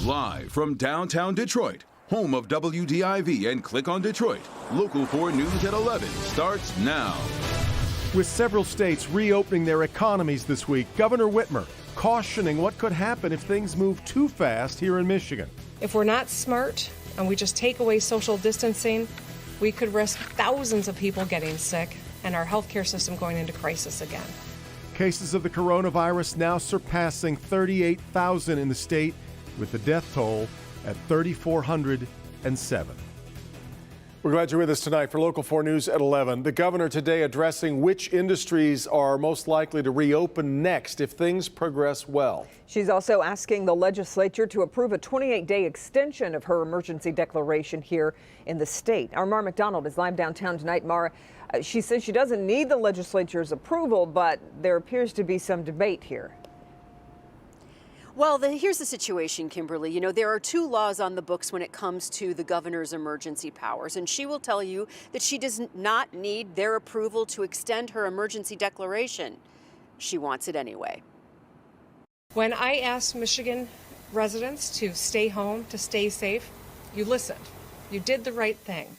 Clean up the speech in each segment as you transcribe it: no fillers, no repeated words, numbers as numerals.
Live from downtown Detroit, home of WDIV and Click on Detroit, Local 4 News at 11 starts now. With several states reopening their economies this week, Governor Whitmer cautioning what could happen if things move too fast here in Michigan. If we're not smart and we just take away social distancing, we could risk thousands of people getting sick and our healthcare system going into crisis again. Cases of the coronavirus now surpassing 38,000 in the state, with the death toll at 3,407. We're glad you're with us tonight for Local 4 News at 11. The governor today addressing which industries are most likely to reopen next if things progress well. She's also asking the legislature to approve a 28-day extension of her emergency declaration here in the state. Our Mara McDonald is live downtown tonight. Mara, she says she doesn't need the legislature's approval, but there appears to be some debate here. Well, here's the situation, Kimberly. You know, there are two laws on the books when it comes to the governor's emergency powers, and she will tell you that she does not need their approval to extend her emergency declaration. She wants it anyway. When I asked Michigan residents to stay home, to stay safe, you listened. You did the right thing.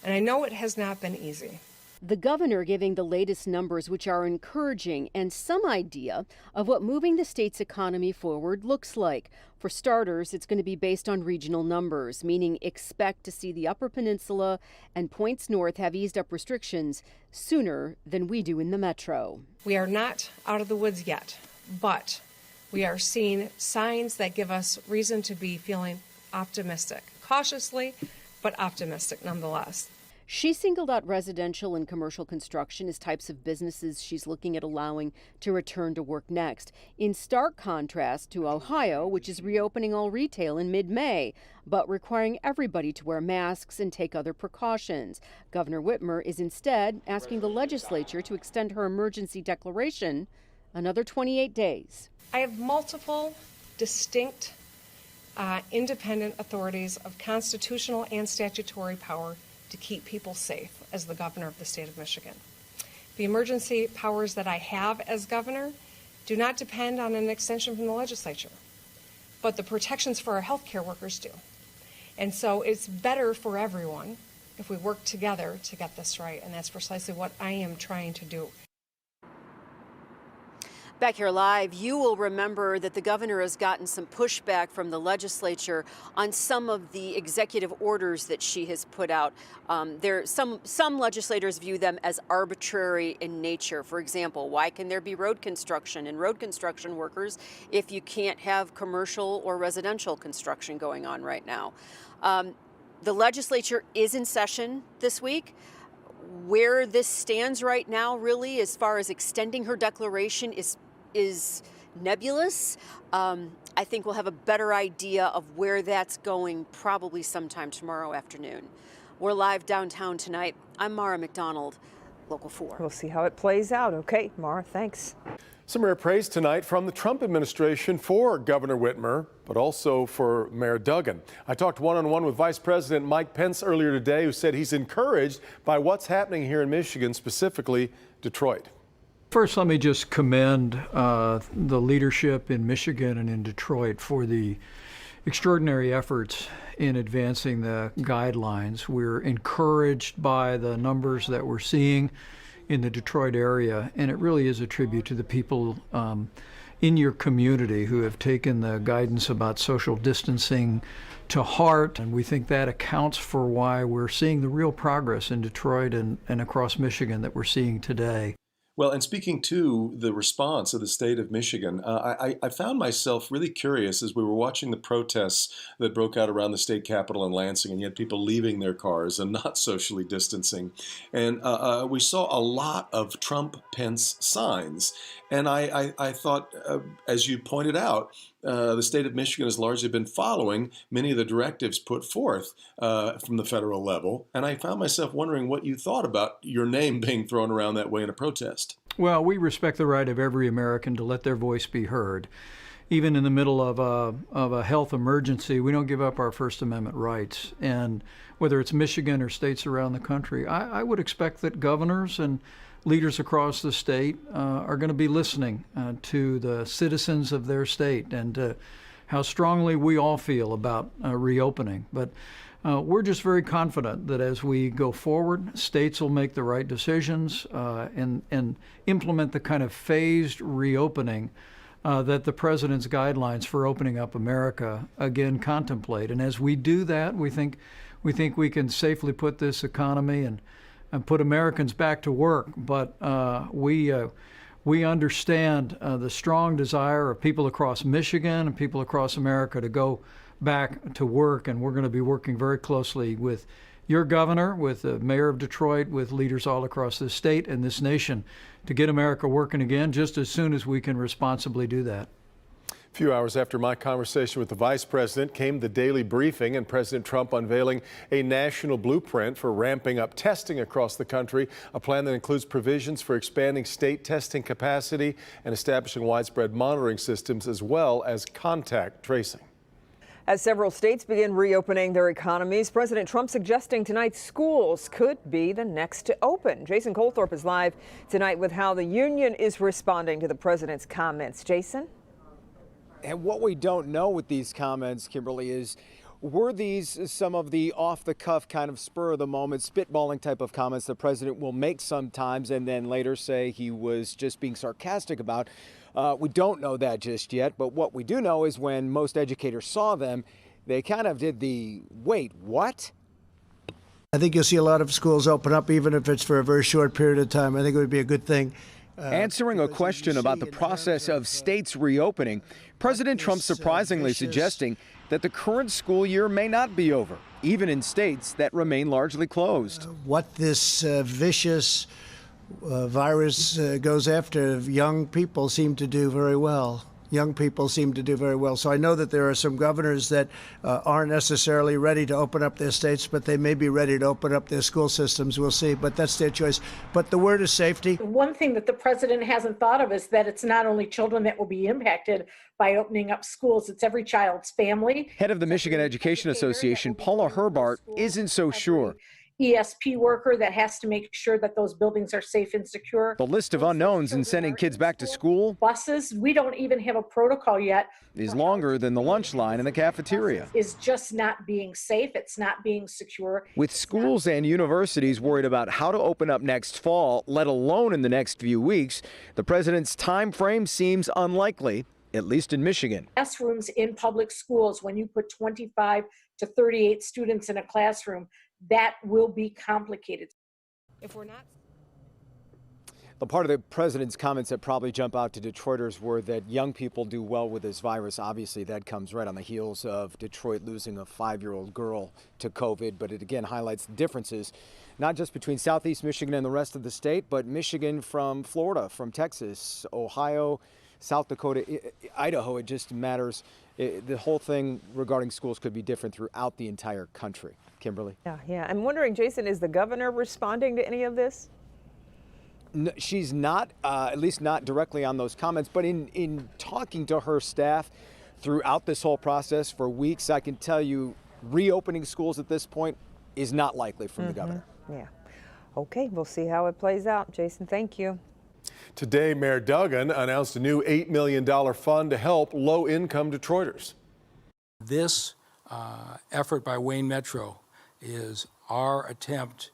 And I know it has not been easy. The governor giving the latest numbers, which are encouraging and some idea of what moving the state's economy forward looks like. For starters, it's going to be based on regional numbers, meaning expect to see the Upper Peninsula and points north have eased up restrictions sooner than we do in the metro. We are not out of the woods yet, but we are seeing signs that give us reason to be feeling optimistic, cautiously, but optimistic nonetheless. She singled out residential and commercial construction as types of businesses she's looking at allowing to return to work next, in stark contrast to Ohio, which is reopening all retail in mid-May, but requiring everybody to wear masks and take other precautions. Governor Whitmer is instead asking the legislature to extend her emergency declaration another 28 days. I have multiple distinct independent authorities of constitutional and statutory power to keep people safe as the governor of the state of Michigan. The emergency powers that I have as governor do not depend on an extension from the legislature, but the protections for our healthcare workers do. And so it's better for everyone if we work together to get this right, and that's precisely what I am trying to do. Back here live, you will remember that the governor has gotten some pushback from the legislature on some of the executive orders that she has put out. Some legislators view them as arbitrary in nature. For example, why can there be road construction and road construction workers if you can't have commercial or residential construction going on right now? The legislature is in session this week. Where this stands right now, really, as far as extending her declaration is nebulous. I think we'll have a better idea of where that's going probably sometime tomorrow afternoon. We're live downtown tonight. I'm Mara McDonald, Local 4. We'll see how it plays out. Okay, Mara, thanks. Some rare praise tonight from the Trump administration for Governor Whitmer, but also for Mayor Duggan. I talked one-on-one with Vice President Mike Pence earlier today, who said he's encouraged by what's happening here in Michigan, specifically Detroit. First, let me just commend the leadership in Michigan and in Detroit for the extraordinary efforts in advancing the guidelines. We're encouraged by the numbers that we're seeing in the Detroit area, and it really is a tribute to the people in your community who have taken the guidance about social distancing to heart, and we think that accounts for why we're seeing the real progress in Detroit and across Michigan that we're seeing today. Well, and speaking to the response of the state of Michigan, I found myself really curious as we were watching the protests that broke out around the state capitol in Lansing, and you had people leaving their cars and not socially distancing. And we saw a lot of Trump-Pence signs. And I thought, as you pointed out, the state of Michigan has largely been following many of the directives put forth from the federal level. And I found myself wondering what you thought about your name being thrown around that way in a protest. Well, we respect the right of every American to let their voice be heard. Even in the middle of a health emergency, we don't give up our First Amendment rights. And whether it's Michigan or states around the country, I would expect that governors and leaders across the state are going to be listening to the citizens of their state and how strongly we all feel about reopening. But we're just very confident that as we go forward, states will make the right decisions and implement the kind of phased reopening that the president's guidelines for opening up America again contemplate. And as we do that, we think we can safely put this economy and put Americans back to work. But we understand the strong desire of people across Michigan and people across America to go back to work, and we're going to be working very closely with your governor, with the mayor of Detroit, with leaders all across this state and this nation to get America working again just as soon as we can responsibly do that. A few hours after my conversation with the vice president came the daily briefing, and President Trump unveiling a national blueprint for ramping up testing across the country, a plan that includes provisions for expanding state testing capacity and establishing widespread monitoring systems as well as contact tracing. As several states begin reopening their economies, President Trump suggesting tonight schools could be the next to open. Jason Colthorpe is live tonight with how the union is responding to the president's comments. Jason? And what we don't know with these comments, Kimberly, is were these some of the off-the-cuff kind of spur-of-the-moment spitballing type of comments the president will make sometimes and then later say he was just being sarcastic about? We don't know that just yet, but what we do know is when most educators saw them, they kind of did the, wait, what? I think you'll see a lot of schools open up, even if it's for a very short period of time. I think it would be a good thing. Answering a question about the process of states reopening, President Trump surprisingly suggesting that the current school year may not be over, even in states that remain largely closed. What this vicious virus goes after, young people seem to do very well. Young people seem to do very well. So I know that there are some governors that aren't necessarily ready to open up their states, but they may be ready to open up their school systems. We'll see, but that's their choice. But the word is safety. One thing that the president hasn't thought of is that it's not only children that will be impacted by opening up schools, it's every child's family. Head of the Michigan Education Association, Paula Herbart, isn't so sure. ESP worker that has to make sure that those buildings are safe and secure. The list of unknowns in sending kids back to school, buses, we don't even have a protocol yet, is longer than the lunch line in the cafeteria. Is just not being safe. It's not being secure. With schools and universities worried about how to open up next fall, let alone in the next few weeks, the president's time frame seems unlikely, at least in Michigan. Classrooms in public schools, when you put 25 to 38 students in a classroom, that will be complicated. If we're not. The part of the president's comments that probably jump out to Detroiters were that young people do well with this virus. Obviously, that comes right on the heels of Detroit losing a 5-year-old girl to COVID. But it again highlights the differences, not just between Southeast Michigan and the rest of the state, but Michigan from Florida, from Texas, Ohio, South Dakota, Idaho. It just matters. The whole thing regarding schools could be different throughout the entire country. Kimberly? Yeah. I'm wondering, Jason, is the governor responding to any of this? No, she's not, at least not directly on those comments, but in talking to her staff throughout this whole process for weeks, I can tell you reopening schools at this point is not likely from the governor. Yeah. Okay, we'll see how it plays out. Jason, thank you. Today, Mayor Duggan announced a new $8 million fund to help low-income Detroiters. This effort by Wayne Metro is our attempt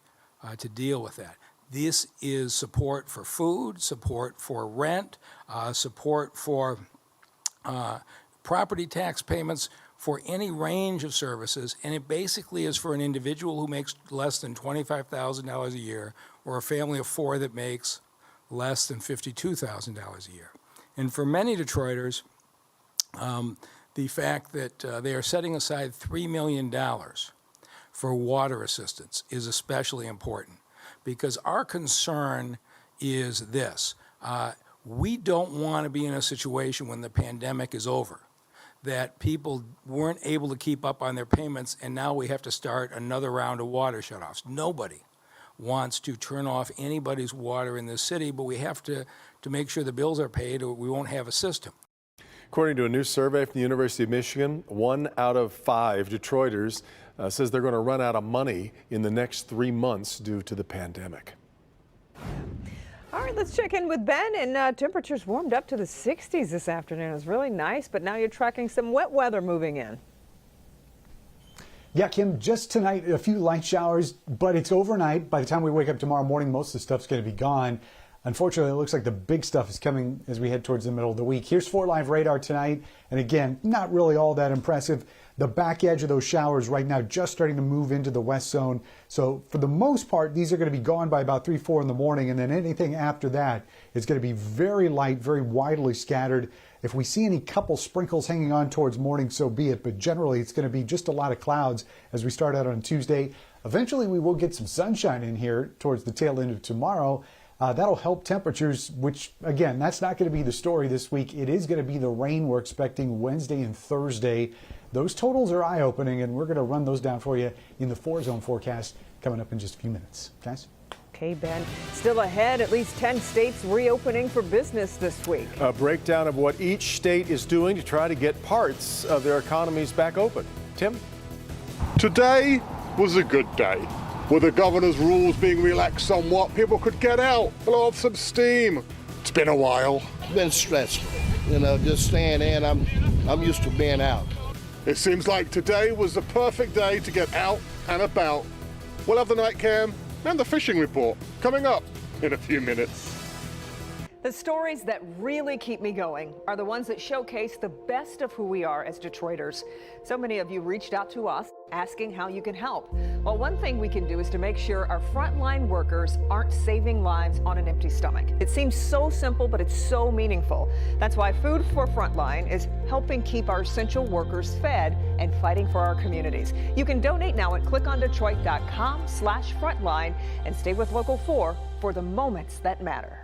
to deal with that. This is support for food, support for rent, support for property tax payments, for any range of services, and it basically is for an individual who makes less than $25,000 a year or a family of 4 that makes less than $52,000 a year. And for many Detroiters, the fact that they are setting aside $3 million for water assistance is especially important, because our concern is this. We don't want to be in a situation when the pandemic is over that people weren't able to keep up on their payments and now we have to start another round of water shutoffs. Nobody wants to turn off anybody's water in this city, but we have to make sure the bills are paid or we won't have a system. According to a new survey from the University of Michigan, 1 out of 5 Detroiters says they're going to run out of money in the next 3 months due to the pandemic. All right, let's check in with Ben. And temperatures warmed up to the 60s this afternoon. It was really nice, but now you're tracking some wet weather moving in. Yeah, Kim, just tonight, a few light showers, but it's overnight. By the time we wake up tomorrow morning, most of the stuff's going to be gone. Unfortunately, it looks like the big stuff is coming as we head towards the middle of the week. Here's 4 Live radar tonight. And again, not really all that impressive. The back edge of those showers right now just starting to move into the west zone. So for the most part, these are going to be gone by about 3, 4 in the morning. And then anything after that is going to be very light, very widely scattered. If we see any couple sprinkles hanging on towards morning, so be it. But generally, it's going to be just a lot of clouds as we start out on Tuesday. Eventually, we will get some sunshine in here towards the tail end of tomorrow. That'll help temperatures, which, again, that's not going to be the story this week. It is going to be the rain we're expecting Wednesday and Thursday. Those totals are eye-opening, and we're going to run those down for you in the 4-zone forecast coming up in just a few minutes. Guys? Okay, Ben. Still ahead, at least 10 states reopening for business this week. A breakdown of what each state is doing to try to get parts of their economies back open. Tim? Today was a good day. With the governor's rules being relaxed somewhat, people could get out, blow off some steam. It's been a while. It's been stressful, just staying in. I'm used to being out. It seems like today was the perfect day to get out and about. We'll have the night cam and the fishing report coming up in a few minutes. The stories that really keep me going are the ones that showcase the best of who we are as Detroiters. So many of you reached out to us asking how you can help. Well, one thing we can do is to make sure our frontline workers aren't saving lives on an empty stomach. It seems so simple, but it's so meaningful. That's why Food for Frontline is helping keep our essential workers fed and fighting for our communities. You can donate now at clickondetroit.com/frontline and stay with Local 4 for the moments that matter.